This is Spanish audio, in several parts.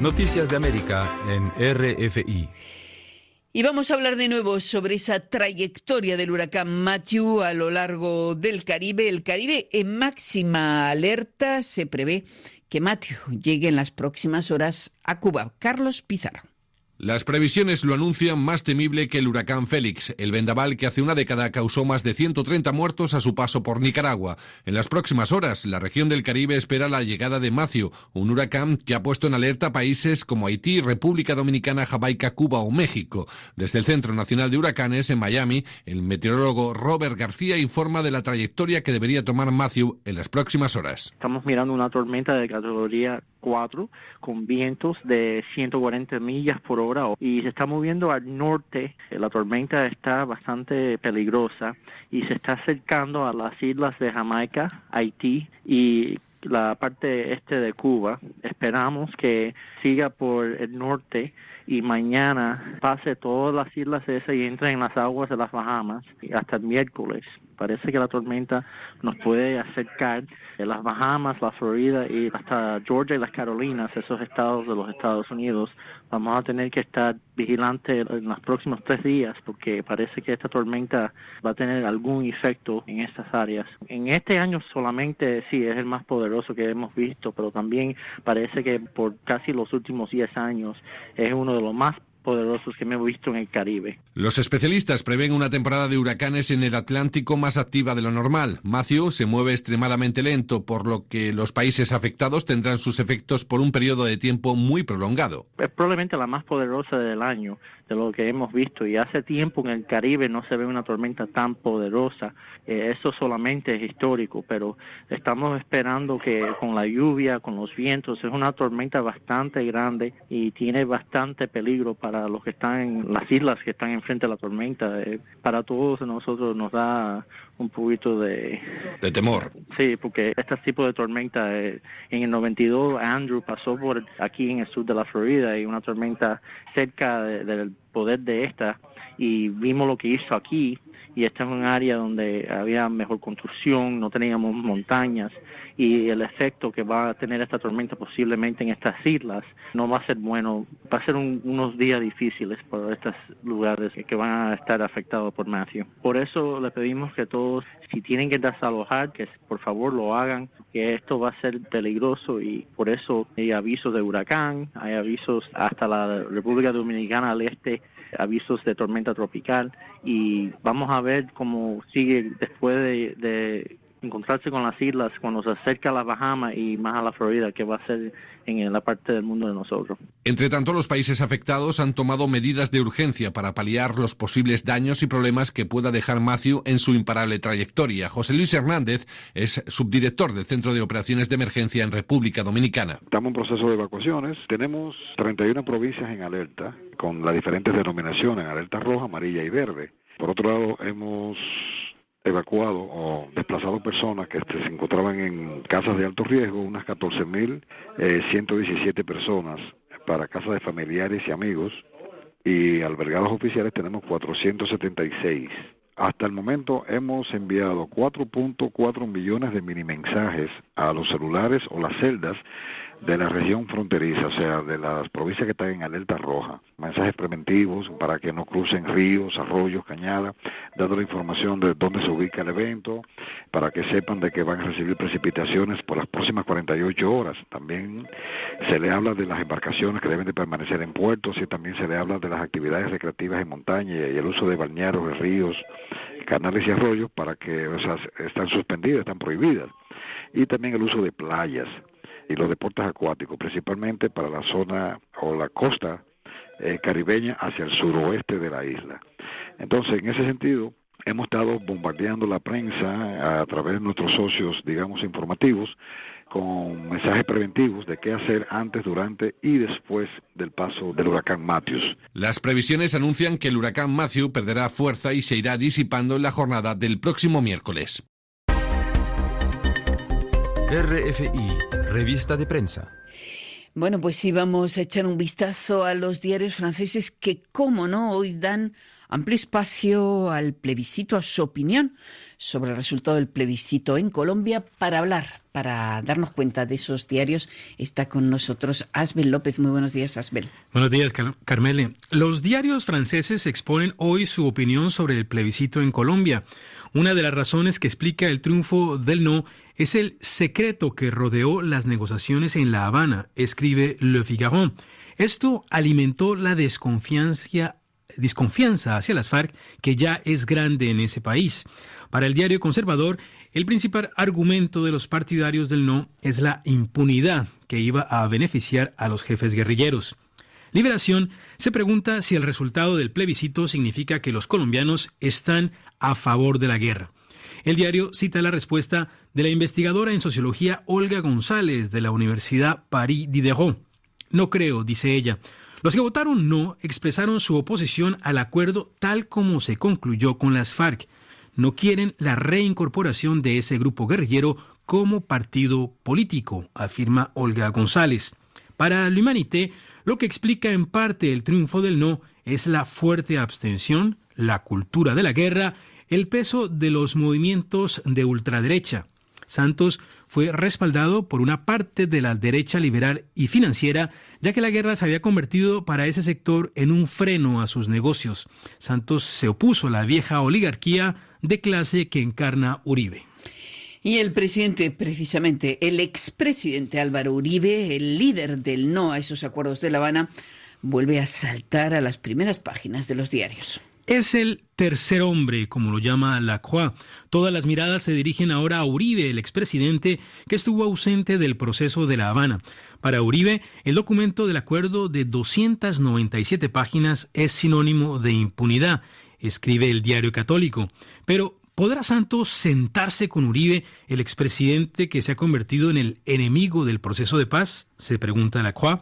Noticias de América en RFI. Y vamos a hablar de nuevo sobre esa trayectoria del huracán Matthew a lo largo del Caribe. El Caribe en máxima alerta. Se prevé que Matthew llegue en las próximas horas a Cuba. Carlos Pizarro. Las previsiones lo anuncian más temible que el huracán Félix, el vendaval que hace una década causó más de 130 muertos a su paso por Nicaragua. En las próximas horas, la región del Caribe espera la llegada de Matthew, un huracán que ha puesto en alerta países como Haití, República Dominicana, Jamaica, Cuba o México. Desde el Centro Nacional de Huracanes, en Miami, el meteorólogo Robert García informa de la trayectoria que debería tomar Matthew en las próximas horas. Estamos mirando una tormenta de categoría 4 con vientos de 140 millas por hora y se está moviendo al norte. La tormenta está bastante peligrosa y se está acercando a las islas de Jamaica, Haití y la parte este de Cuba. Esperamos que siga por el norte y mañana pase todas las islas esas y entre en las aguas de las Bahamas hasta el miércoles. Parece que la tormenta nos puede acercar a las Bahamas, la Florida y hasta Georgia y las Carolinas, esos estados de los Estados Unidos. Vamos a tener que estar vigilantes en los próximos 3 días porque parece que esta tormenta va a tener algún efecto en estas áreas. En este año solamente sí es el más poderoso que hemos visto, pero también parece que por casi los últimos 10 años es uno de los más poderosos que hemos visto en el Caribe. Los especialistas prevén una temporada de huracanes en el Atlántico más activa de lo normal. Matthew se mueve extremadamente lento, por lo que los países afectados tendrán sus efectos por un periodo de tiempo muy prolongado. Es probablemente la más poderosa del año, de lo que hemos visto, y hace tiempo en el Caribe no se ve una tormenta tan poderosa. Eso solamente es histórico, pero estamos esperando que con la lluvia, con los vientos, es una tormenta bastante grande y tiene bastante peligro para los que están en las islas que están enfrente de la tormenta. Para todos nosotros nos da un poquito de temor. Sí, porque este tipo de tormenta, en el 92 Andrew pasó por aquí en el sur de la Florida y una tormenta cerca del poder de esta, y vimos lo que hizo aquí, y esta es un área donde había mejor construcción, no teníamos montañas, y el efecto que va a tener esta tormenta posiblemente en estas islas no va a ser bueno. Va a ser unos días difíciles para estos lugares que van a estar afectados por Matthew. Por eso le pedimos que todos, si tienen que desalojar, que por favor lo hagan, que esto va a ser peligroso, y por eso hay avisos de huracán, hay avisos hasta la República Dominicana al este, avisos de tormenta tropical, y vamos a ver cómo sigue después de encontrarse con las islas cuando se acerca a las Bahamas y más a la Florida, que va a ser en la parte del mundo de nosotros. Entre tanto, los países afectados han tomado medidas de urgencia para paliar los posibles daños y problemas que pueda dejar Matthew en su imparable trayectoria. José Luis Hernández es subdirector del Centro de Operaciones de Emergencia en República Dominicana. Estamos en proceso de evacuaciones. Tenemos 31 provincias en alerta, con las diferentes denominaciones, alerta roja, amarilla y verde. Por otro lado, hemos evacuado o desplazado personas que se encontraban en casas de alto riesgo, unas 14.117 personas para casas de familiares y amigos, y albergados oficiales tenemos 476. Hasta el momento hemos enviado 4.4 millones de mini mensajes a los celulares o las celdas de la región fronteriza, o sea, de las provincias que están en alerta roja. Mensajes preventivos para que no crucen ríos, arroyos, cañadas, dando la información de dónde se ubica el evento, para que sepan de que van a recibir precipitaciones por las próximas 48 horas. También se le habla de las embarcaciones que deben de permanecer en puertos, y también se le habla de las actividades recreativas en montaña y el uso de balnearios, de ríos, canales y arroyos, para que, o sea, están suspendidas, están prohibidas. Y también el uso de playas y los deportes acuáticos, principalmente para la zona o la costa caribeña hacia el suroeste de la isla. Entonces, en ese sentido, hemos estado bombardeando la prensa a través de nuestros socios, digamos, informativos, con mensajes preventivos de qué hacer antes, durante y después del paso del huracán Matthew. Las previsiones anuncian que el huracán Matthew perderá fuerza y se irá disipando en la jornada del próximo miércoles. RFI, revista de prensa. Bueno, pues sí, vamos a echar un vistazo a los diarios franceses que, cómo no, hoy dan amplio espacio al plebiscito, a su opinión sobre el resultado del plebiscito en Colombia. Para darnos cuenta de esos diarios, está con nosotros Asbel López. Muy buenos días, Asbel. Buenos días, Carmele. Los diarios franceses exponen hoy su opinión sobre el plebiscito en Colombia. Una de las razones que explica el triunfo del no es el secreto que rodeó las negociaciones en La Habana, escribe Le Figaro. Esto alimentó la desconfianza hacia las FARC, que ya es grande en ese país. Para el diario conservador, el principal argumento de los partidarios del no es la impunidad que iba a beneficiar a los jefes guerrilleros. Liberación se pregunta si el resultado del plebiscito significa que los colombianos están a favor de la guerra. El diario cita la respuesta de la investigadora en sociología Olga González de la Universidad Paris Diderot. No creo, dice ella. Los que votaron no expresaron su oposición al acuerdo tal como se concluyó con las FARC. No quieren la reincorporación de ese grupo guerrillero como partido político, afirma Olga González. Para l'Humanité, lo que explica en parte el triunfo del no es la fuerte abstención, la cultura de la guerra, el peso de los movimientos de ultraderecha. Santos fue respaldado por una parte de la derecha liberal y financiera, ya que la guerra se había convertido para ese sector en un freno a sus negocios. Santos se opuso a la vieja oligarquía de clase que encarna Uribe. Y el presidente, precisamente, el expresidente Álvaro Uribe, el líder del no a esos acuerdos de La Habana, vuelve a saltar a las primeras páginas de los diarios. Es el tercer hombre, como lo llama Lacroix. Todas las miradas se dirigen ahora a Uribe, el expresidente que estuvo ausente del proceso de La Habana. Para Uribe, el documento del acuerdo de 297 páginas es sinónimo de impunidad, escribe el diario católico. Pero ¿podrá Santos sentarse con Uribe, el expresidente que se ha convertido en el enemigo del proceso de paz?, se pregunta Lacroix.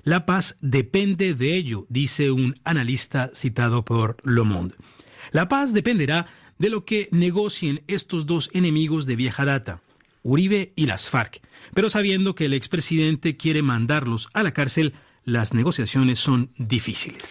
La paz depende de ello, dice un analista citado por Le Monde. La paz dependerá de lo que negocien estos dos enemigos de vieja data, Uribe y las FARC. Pero sabiendo que el expresidente quiere mandarlos a la cárcel, las negociaciones son difíciles.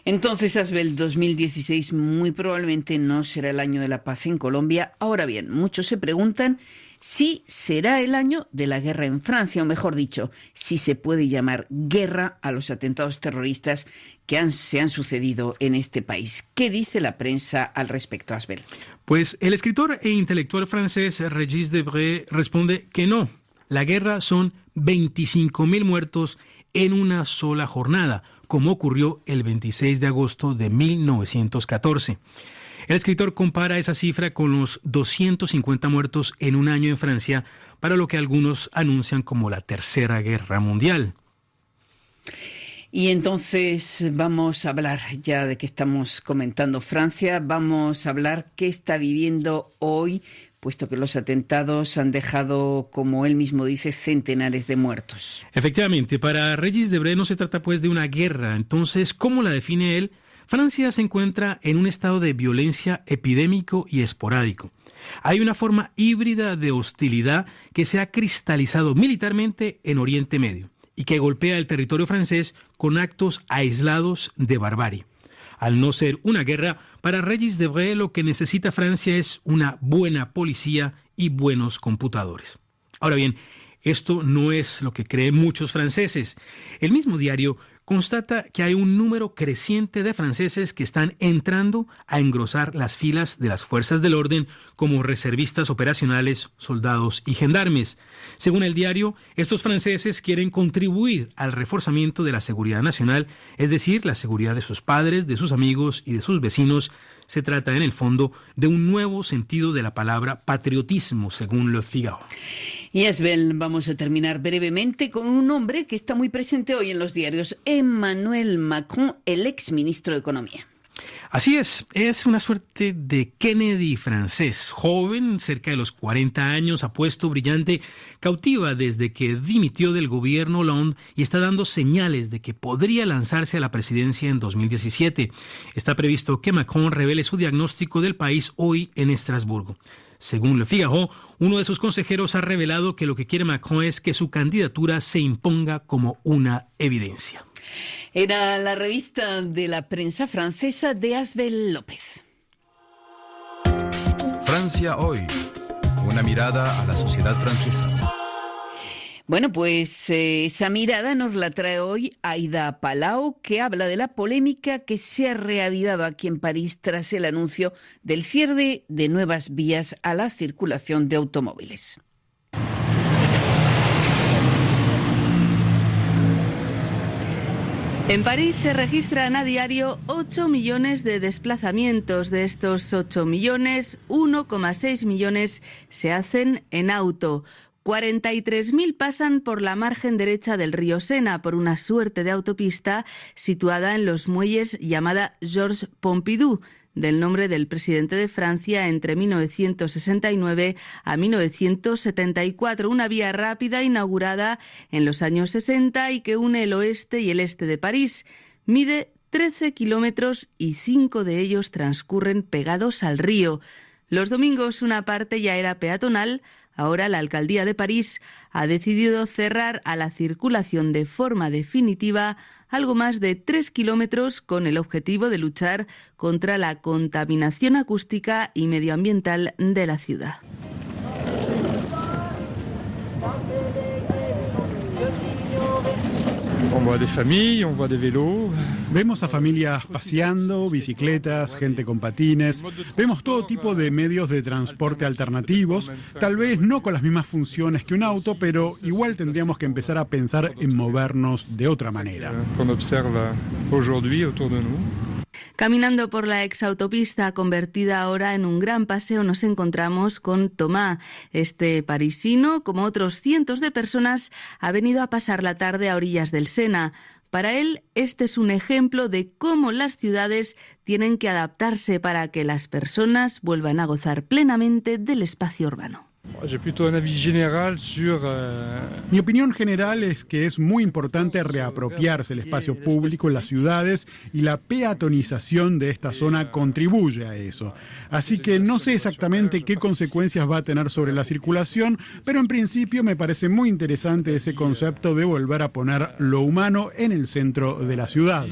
Entonces, Asbel, 2016 muy probablemente no será el año de la paz en Colombia. Ahora bien, muchos se preguntan si será el año de la guerra en Francia, o mejor dicho, si se puede llamar guerra a los atentados terroristas que se han sucedido en este país. ¿Qué dice la prensa al respecto, Asbel? Pues el escritor e intelectual francés Régis Debray responde que no. La guerra son 25.000 muertos en una sola jornada, como ocurrió el 26 de agosto de 1914. El escritor compara esa cifra con los 250 muertos en un año en Francia, para lo que algunos anuncian como la Tercera Guerra Mundial. Y entonces vamos a hablar, ya de que estamos comentando Francia, vamos a hablar qué está viviendo hoy, puesto que los atentados han dejado, como él mismo dice, centenares de muertos. Efectivamente, para Régis Debray no se trata pues de una guerra. Entonces, ¿cómo la define él? Francia se encuentra en un estado de violencia epidémico y esporádico. Hay una forma híbrida de hostilidad que se ha cristalizado militarmente en Oriente Medio y que golpea el territorio francés con actos aislados de barbarie. Al no ser una guerra, para Régis Debray lo que necesita Francia es una buena policía y buenos computadores. Ahora bien, esto no es lo que creen muchos franceses. El mismo diario constata que hay un número creciente de franceses que están entrando a engrosar las filas de las fuerzas del orden como reservistas operacionales, soldados y gendarmes. Según el diario, estos franceses quieren contribuir al reforzamiento de la seguridad nacional, es decir, la seguridad de sus padres, de sus amigos y de sus vecinos. Se trata, en el fondo, de un nuevo sentido de la palabra patriotismo, según Le Figaro. Y Asbel, vamos a terminar brevemente con un hombre que está muy presente hoy en los diarios, Emmanuel Macron, el exministro de Economía. Así es una suerte de Kennedy francés, joven, cerca de los 40 años, apuesto, brillante, cautiva desde que dimitió del gobierno Hollande y está dando señales de que podría lanzarse a la presidencia en 2017. Está previsto que Macron revele su diagnóstico del país hoy en Estrasburgo. Según Le Figaro, uno de sus consejeros ha revelado que lo que quiere Macron es que su candidatura se imponga como una evidencia. Era la revista de la prensa francesa de Asbel López. Francia hoy. Una mirada a la sociedad francesa. Bueno, pues esa mirada nos la trae hoy Aida Palau, que habla de la polémica que se ha reavivado aquí en París tras el anuncio del cierre de nuevas vías a la circulación de automóviles. En París se registran a diario 8 millones de desplazamientos. De estos 8 millones, 1,6 millones se hacen en auto. 43.000 pasan por la margen derecha del río Sena, por una suerte de autopista situada en los muelles llamada Georges Pompidou, del nombre del presidente de Francia entre 1969 a 1974, una vía rápida inaugurada en los años 60 y que une el oeste y el este de París. Mide 13 kilómetros y 5 de ellos transcurren pegados al río. Los domingos una parte ya era peatonal. Ahora la alcaldía de París ha decidido cerrar a la circulación de forma definitiva algo más de 3 kilómetros con el objetivo de luchar contra la contaminación acústica y medioambiental de la ciudad. Vemos a familias paseando, bicicletas, gente con patines. Vemos todo tipo de medios de transporte alternativos, tal vez no con las mismas funciones que un auto, pero igual tendríamos que empezar a pensar en movernos de otra manera. Caminando por la exautopista convertida ahora en un gran paseo nos encontramos con Thomas. Este parisino, como otros cientos de personas, ha venido a pasar la tarde a orillas del Sena. Para él, este es un ejemplo de cómo las ciudades tienen que adaptarse para que las personas vuelvan a gozar plenamente del espacio urbano. Mi opinión general es que es muy importante reapropiarse el espacio público en las ciudades y la peatonización de esta zona contribuye a eso. Así que no sé exactamente qué consecuencias va a tener sobre la circulación, pero en principio me parece muy interesante ese concepto de volver a poner lo humano en el centro de la ciudad.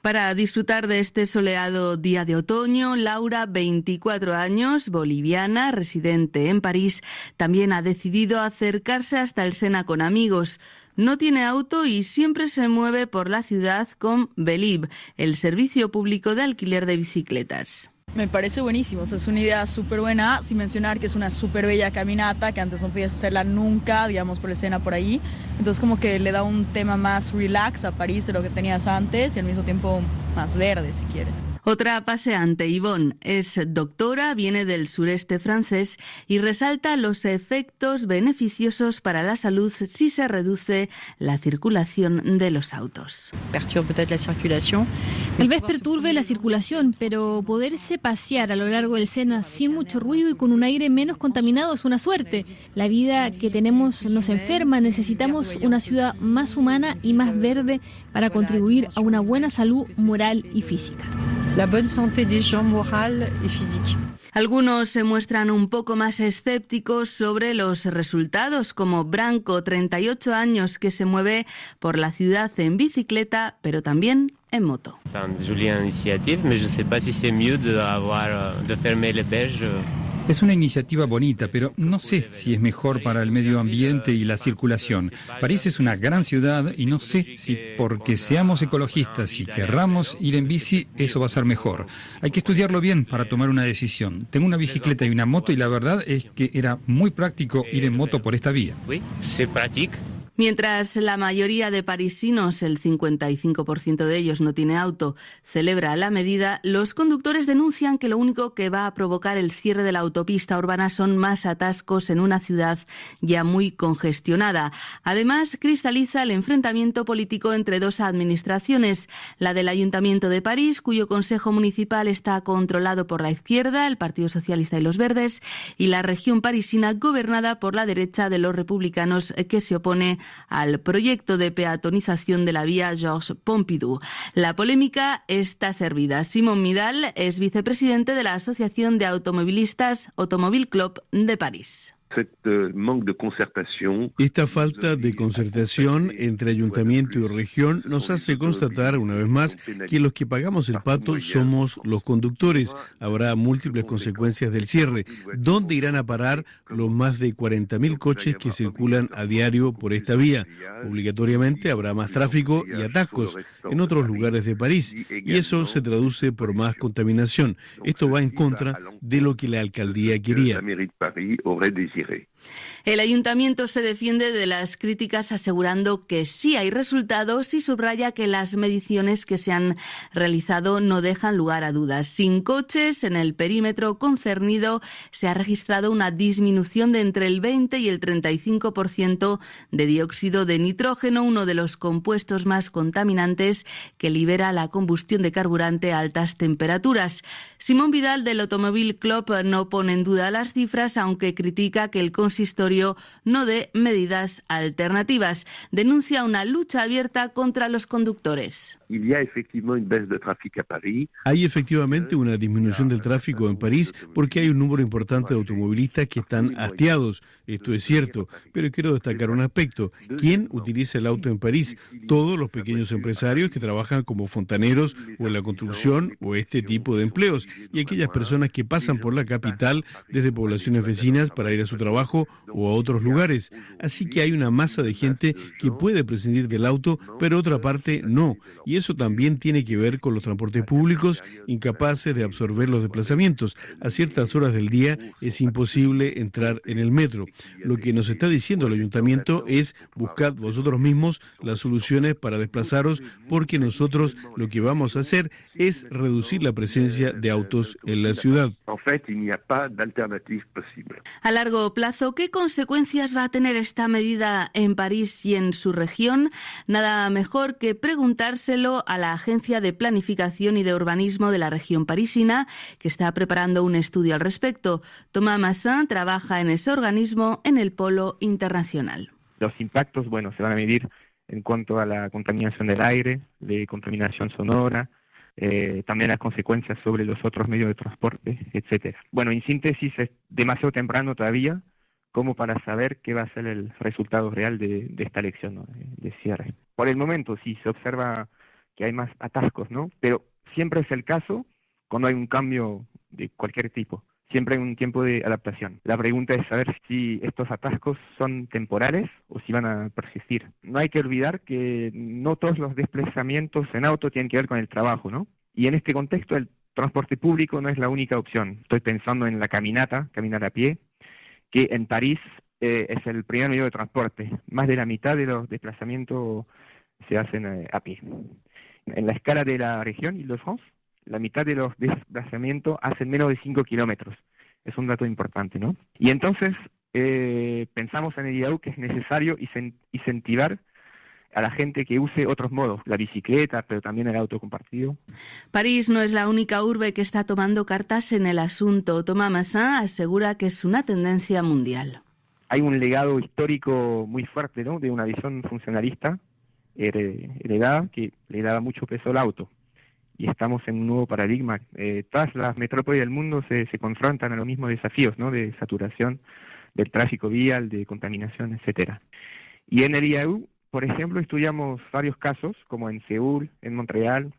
Para disfrutar de este soleado día de otoño, Laura, 24 años, boliviana, residente en París, también ha decidido acercarse hasta el Sena con amigos. No tiene auto y siempre se mueve por la ciudad con Velib, el servicio público de alquiler de bicicletas. Me parece buenísimo, es una idea súper buena, sin mencionar que es una súper bella caminata, que antes no podías hacerla nunca, digamos, por escena por ahí. Entonces como que le da un tema más relax a París de lo que tenías antes y al mismo tiempo más verde, si quieres. Otra paseante, Yvonne, es doctora, viene del sureste francés y resalta los efectos beneficiosos para la salud si se reduce la circulación de los autos. Tal vez perturbe la circulación, pero poderse pasear a lo largo del Sena sin mucho ruido y con un aire menos contaminado es una suerte. La vida que tenemos nos enferma, necesitamos una ciudad más humana y más verde para contribuir a una buena salud moral y física. La bonne santé des gens morale et physique. Algunos se muestran un poco más escépticos sobre los resultados, como Branco, 38 años, que se mueve por la ciudad en bicicleta, pero también en moto. Es una iniciativa bonita, pero no sé si es mejor para el medio ambiente y la circulación. París es una gran ciudad y no sé si porque seamos ecologistas y querramos ir en bici, eso va a ser mejor. Hay que estudiarlo bien para tomar una decisión. Tengo una bicicleta y una moto y la verdad es que era muy práctico ir en moto por esta vía. Mientras la mayoría de parisinos, el 55% de ellos no tiene auto, celebra la medida, los conductores denuncian que lo único que va a provocar el cierre de la autopista urbana son más atascos en una ciudad ya muy congestionada. Además, cristaliza el enfrentamiento político entre dos administraciones, la del Ayuntamiento de París, cuyo Consejo Municipal está controlado por la izquierda, el Partido Socialista y los Verdes, y la región parisina gobernada por la derecha de los republicanos, que se opone al proyecto de peatonización de la vía Georges Pompidou. La polémica está servida. Simon Midal es vicepresidente de la Asociación de Automovilistas Automobile Club de París. Esta falta de concertación entre ayuntamiento y región nos hace constatar una vez más que los que pagamos el pato somos los conductores. Habrá múltiples consecuencias del cierre. ¿Dónde irán a parar los más de 40.000 coches que circulan a diario por esta vía? Obligatoriamente habrá más tráfico y atascos en otros lugares de París, y eso se traduce por más contaminación. Esto va en contra de lo que la alcaldía quería. El ayuntamiento se defiende de las críticas asegurando que sí hay resultados y subraya que las mediciones que se han realizado no dejan lugar a dudas. Sin coches en el perímetro concernido se ha registrado una disminución de entre el 20 y el 35% de dióxido de nitrógeno, uno de los compuestos más contaminantes que libera la combustión de carburante a altas temperaturas. Simón Vidal del Automobile Club no pone en duda las cifras, aunque critica que el consistorio no dé medidas alternativas. Denuncia una lucha abierta contra los conductores. Hay efectivamente una disminución del tráfico en París porque hay un número importante de automovilistas que están hastiados. Esto es cierto, pero quiero destacar un aspecto. ¿Quién utiliza el auto en París? Todos los pequeños empresarios que trabajan como fontaneros o en la construcción o este tipo de empleos, y aquellas personas que pasan por la capital desde poblaciones vecinas para ir a su trabajo o a otros lugares. Así que hay una masa de gente que puede prescindir del auto, pero otra parte no. Y eso también tiene que ver con los transportes públicos incapaces de absorber los desplazamientos. A ciertas horas del día es imposible entrar en el metro. Lo que nos está diciendo el ayuntamiento es: buscad vosotros mismos las soluciones para desplazaros, porque nosotros lo que vamos a hacer es reducir la presencia de autos en la ciudad. A largo plazo, ¿qué consecuencias va a tener esta medida en París y en su región? Nada mejor que preguntárselo a la Agencia de Planificación y de Urbanismo de la región parisina, que está preparando un estudio al respecto. Thomas Massin trabaja en ese organismo en el Polo Internacional. Los impactos, se van a medir en cuanto a la contaminación del aire, de contaminación sonora, también las consecuencias sobre los otros medios de transporte, etcétera. En síntesis, es demasiado temprano todavía como para saber qué va a ser el resultado real de esta elección, ¿no?, de cierre. Por el momento sí se observa que hay más atascos, ¿no? Pero siempre es el caso cuando hay un cambio de cualquier tipo. Siempre hay un tiempo de adaptación. La pregunta es saber si estos atascos son temporales o si van a persistir. No hay que olvidar que no todos los desplazamientos en auto tienen que ver con el trabajo, ¿no? Y en este contexto el transporte público no es la única opción. Estoy pensando en la caminar a pie, que en París es el primer medio de transporte. Más de la mitad de los desplazamientos se hacen a pie. En la escala de la región Île-de-France, la mitad de los desplazamientos hacen menos de 5 kilómetros. Es un dato importante, ¿no? Y entonces pensamos en el IAU que es necesario incentivar a la gente que use otros modos, la bicicleta, pero también el auto compartido. París no es la única urbe que está tomando cartas en el asunto. Thomas Massin asegura que es una tendencia mundial. Hay un legado histórico muy fuerte, ¿no?, de una visión funcionalista heredada que le daba mucho peso al auto. Y estamos en un nuevo paradigma. Todas las metrópolis del mundo se confrontan a los mismos desafíos, ¿no?, de saturación, del tráfico vial, de contaminación, etcétera. Y en el IAU, por ejemplo, estudiamos varios casos, como en Seúl, en Montreal,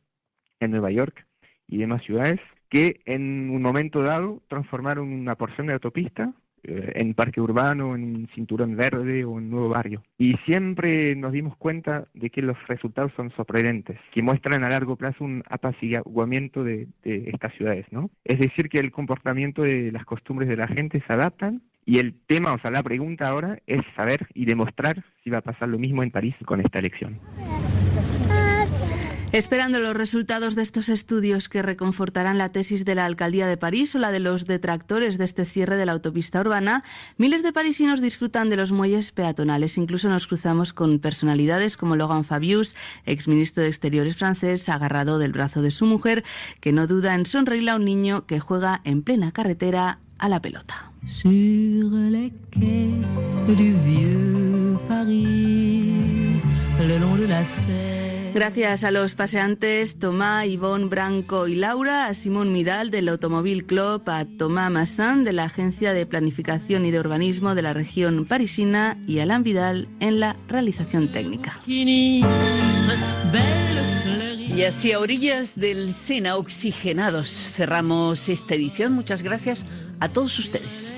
en Nueva York y demás ciudades, que en un momento dado transformaron una porción de autopista en parque urbano, en un cinturón verde o en un nuevo barrio. Y siempre nos dimos cuenta de que los resultados son sorprendentes, que muestran a largo plazo un apaciguamiento de estas ciudades, ¿no? Es decir, que el comportamiento de las costumbres de la gente se adaptan. Y el tema, la pregunta ahora es saber y demostrar si va a pasar lo mismo en París con esta elección. Esperando los resultados de estos estudios que reconfortarán la tesis de la Alcaldía de París o la de los detractores de este cierre de la autopista urbana, miles de parisinos disfrutan de los muelles peatonales. Incluso nos cruzamos con personalidades como Laurent Fabius, exministro de Exteriores francés, agarrado del brazo de su mujer, que no duda en sonreírle a un niño que juega en plena carretera a la pelota. Sur les quais du vieux Paris. Gracias a los paseantes Tomás, Ivonne, Branco y Laura, a Simón Midal del Automóvil Club, a Tomás Massin de la Agencia de Planificación y de Urbanismo de la región parisina y a Alain Vidal en la realización técnica. Y así a orillas del Sena, oxigenados, cerramos esta edición. Muchas gracias a todos ustedes.